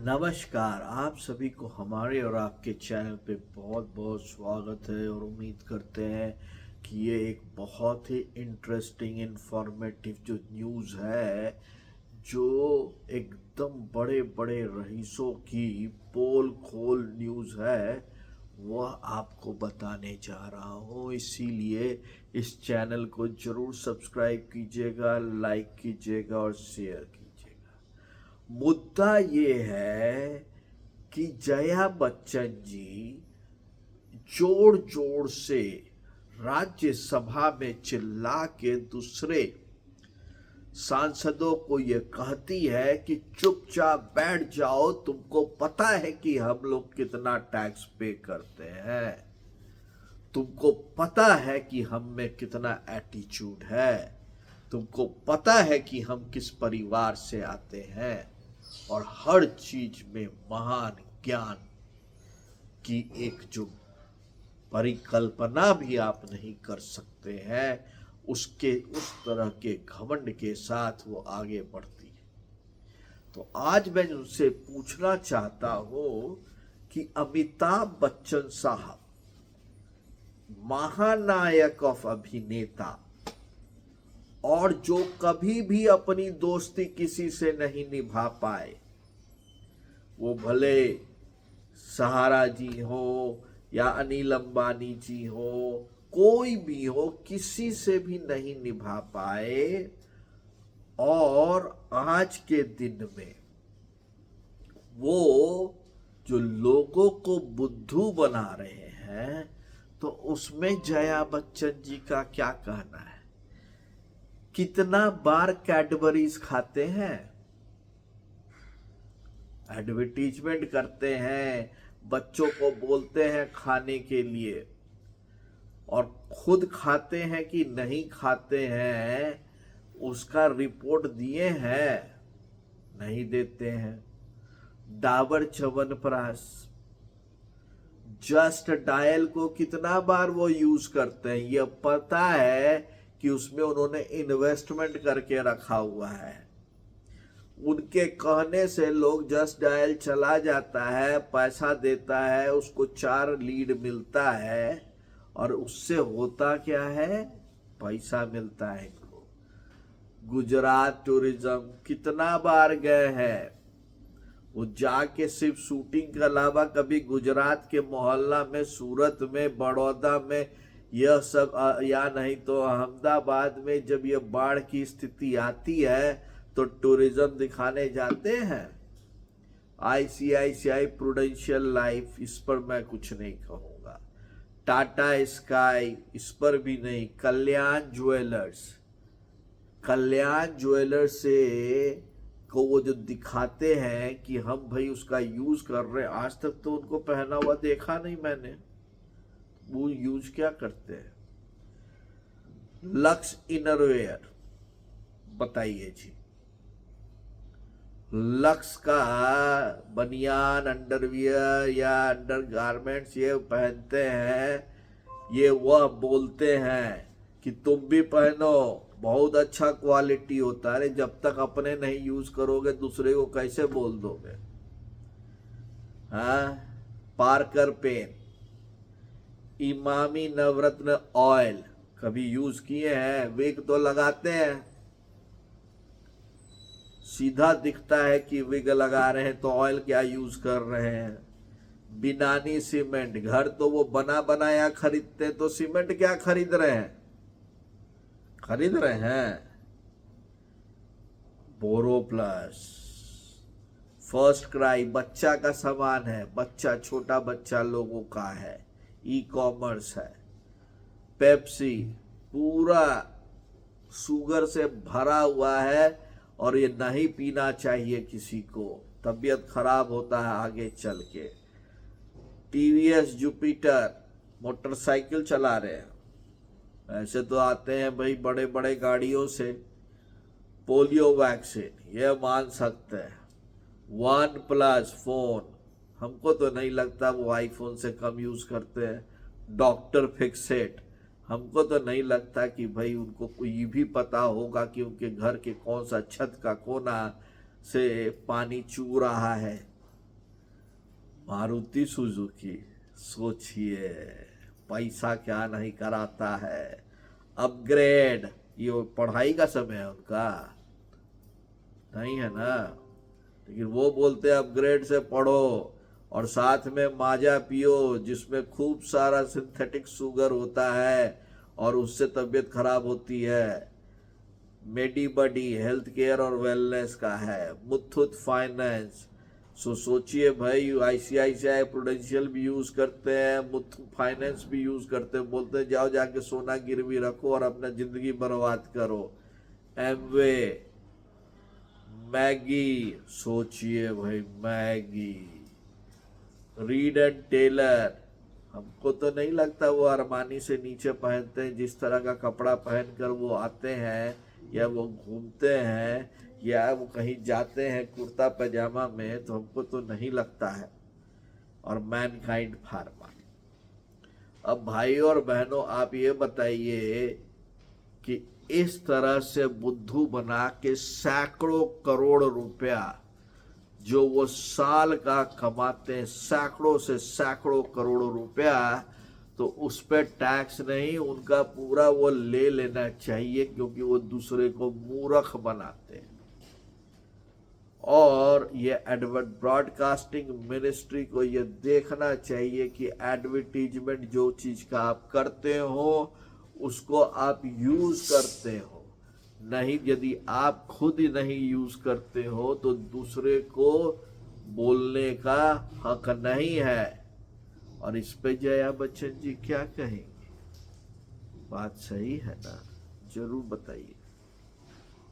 नमस्कार। आप सभी को हमारे और आपके चैनल पे बहुत बहुत स्वागत है और उम्मीद करते हैं कि ये एक बहुत ही इंटरेस्टिंग इंफॉर्मेटिव जो न्यूज़ है, जो एकदम बड़े बड़े रईसों की पोल खोल न्यूज़ है, वह आपको बताने जा रहा हूँ। इसीलिए इस चैनल को ज़रूर सब्सक्राइब कीजिएगा, लाइक कीजिएगा और शेयर कीजिएगा। मुद्दा ये है कि जया बच्चन जी जोर जोर से राज्यसभा में चिल्ला के दूसरे सांसदों को ये कहती है कि चुपचाप बैठ जाओ, तुमको पता है कि हम लोग कितना टैक्स पे करते हैं, तुमको पता है कि हम में कितना एटीट्यूड है, तुमको पता है कि हम किस परिवार से आते हैं और हर चीज में महान ज्ञान की एक जो परिकल्पना भी आप नहीं कर सकते हैं, उसके उस तरह के घमंड के साथ वो आगे बढ़ती है। तो आज मैं उनसे पूछना चाहता हूं कि अमिताभ बच्चन साहब, महानायक ऑफ अभिनेता, और जो कभी भी अपनी दोस्ती किसी से नहीं निभा पाए, वो भले सहारा जी हो या अनिल अंबानी जी हो, कोई भी हो, किसी से भी नहीं निभा पाए, और आज के दिन में वो जो लोगों को बुद्धू बना रहे हैं, तो उसमें जया बच्चन जी का क्या कहना है? कितना बार कैडबरीज खाते हैं, एडवर्टीजमेंट करते हैं, बच्चों को बोलते हैं खाने के लिए, और खुद खाते हैं कि नहीं खाते हैं उसका रिपोर्ट दिए हैं? नहीं देते हैं। डाबर च्यवनप्राश, जस्ट डायल को कितना बार वो यूज करते हैं, ये पता है कि उसमें उन्होंने इन्वेस्टमेंट करके रखा हुआ है। उनके कहने से लोग जस्ट डायल चला जाता है, पैसा देता है, उसको 4 लीड मिलता है, और उससे होता क्या है? पैसा मिलता है इनको। गुजरात टूरिज्म कितना बार गए हैं, वो जाके सिर्फ शूटिंग के अलावा कभी गुजरात के मोहल्ला में, सूरत में, बड़ौदा में, यह सब, या नहीं तो अहमदाबाद में जब ये बाढ़ की स्थिति आती है तो टूरिज्म दिखाने जाते हैं। आईसीआईसीआई प्रूडेंशियल लाइफ, इस पर मैं कुछ नहीं कहूंगा। टाटा स्काई, इस पर भी नहीं। कल्याण ज्वेलर्स से को वो जो दिखाते हैं कि हम भाई उसका यूज कर रहे हैं, आज तक तो उनको पहना हुआ देखा नहीं मैंने। वो यूज क्या करते हैं? लक्स इनरवेयर, बताइए जी। लक्स का बनियान, अंडरवियर या अंडर गारमेंट्स ये पहनते हैं, ये वह बोलते हैं कि तुम भी पहनो, बहुत अच्छा क्वालिटी होता है। अरे जब तक अपने नहीं यूज करोगे दूसरे को कैसे बोल दोगे? हाँ। पार्कर पेन, इमामी नवरत्न ऑयल कभी यूज किए हैं? विग तो लगाते हैं, सीधा दिखता है कि विग लगा रहे हैं, तो ऑयल क्या यूज कर रहे हैं? बिनानी सीमेंट, घर तो वो बना बनाया खरीदते, तो सीमेंट क्या खरीद रहे हैं? बोरो प्लस, फर्स्ट क्राई, बच्चा का सामान है, बच्चा, छोटा बच्चा लोगों का है, ई कॉमर्स है। पेप्सी पूरा शुगर से भरा हुआ है, और ये नहीं पीना चाहिए किसी को, तबीयत खराब होता है आगे चल के। टीवीएस जुपिटर, मोटरसाइकिल चला रहे हैं, ऐसे तो आते हैं भाई बड़े बड़े गाड़ियों से। पोलियो वैक्सीन, ये मान सकते हैं। वन प्लस फोन, हमको तो नहीं लगता वो आईफोन से कम यूज करते हैं। डॉक्टर फिक्सेट, हमको तो नहीं लगता कि भाई उनको कोई भी पता होगा कि उनके घर के कौन सा छत का कोना से पानी चू रहा है। मारुति सुजुकी, सोचिए पैसा क्या नहीं कराता है। अपग्रेड, ये पढ़ाई का समय है उनका, नहीं है ना। लेकिन वो बोलते हैं अपग्रेड से पढ़ो और साथ में माजा पियो जिसमें खूब सारा सिंथेटिक शुगर होता है और उससे तबीयत खराब होती है। मेडीबडी हेल्थ केयर और वेलनेस का है। मुथूट फाइनेंस, सोचिए भाई, आईसीआईसीआई प्रूडेंशियल भी यूज करते हैं, मुथूट फाइनेंस भी यूज करते हैं, बोलते हैं जाओ जाके सोना गिरवी रखो और अपना जिंदगी बर्बाद करो। एमवे, मैगी, सोचिए भाई मैगी। रीड एंड टेलर, हमको तो नहीं लगता वो अरमानी से नीचे पहनते हैं, जिस तरह का कपड़ा पहनकर वो आते हैं या वो घूमते हैं या वो कहीं जाते हैं कुर्ता पैजामा में, तो हमको तो नहीं लगता है। और मैनकाइंड फार्मा। अब भाई और बहनों, आप ये बताइए कि इस तरह से बुद्धू बना के सैकड़ों करोड़ रुपया जो वो साल का कमाते हैं, सैकड़ों से सैकड़ों करोड़ रुपया, तो उस पर टैक्स नहीं, उनका पूरा वो ले लेना चाहिए, क्योंकि वो दूसरे को मूर्ख बनाते हैं। और ये ब्रॉडकास्टिंग मिनिस्ट्री को ये देखना चाहिए कि एडवर्टीजमेंट जो चीज का आप करते हो उसको आप यूज करते हो, नहीं यदि आप खुद ही नहीं यूज करते हो तो दूसरे को बोलने का हक नहीं है। और इस पे जया बच्चन जी क्या कहेंगे? बात सही है ना? जरूर बताइए।